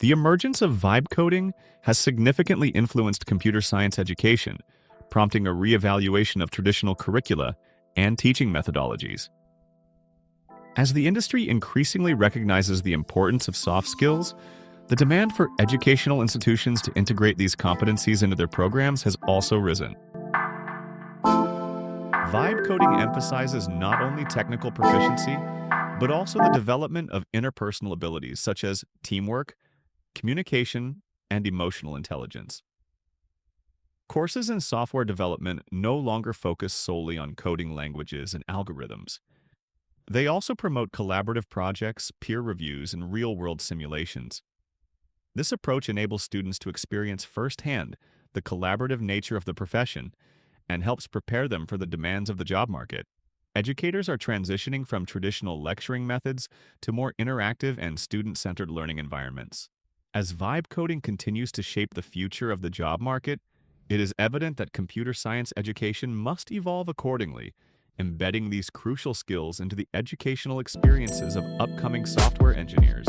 The emergence of vibe coding has significantly influenced computer science education, prompting a reevaluation of traditional curricula and teaching methodologies. As the industry increasingly recognizes the importance of soft skills, the demand for educational institutions to integrate these competencies into their programs has also risen. Vibe coding emphasizes not only technical proficiency, but also the development of interpersonal abilities such as teamwork, communication, and emotional intelligence. Courses in software development no longer focus solely on coding languages and algorithms. They also promote collaborative projects, peer reviews, and real-world simulations. This approach enables students to experience firsthand the collaborative nature of the profession and helps prepare them for the demands of the job market. Educators are transitioning from traditional lecturing methods to more interactive and student-centered learning environments. As vibe coding continues to shape the future of the job market, it is evident that computer science education must evolve accordingly, embedding these crucial skills into the educational experiences of upcoming software engineers.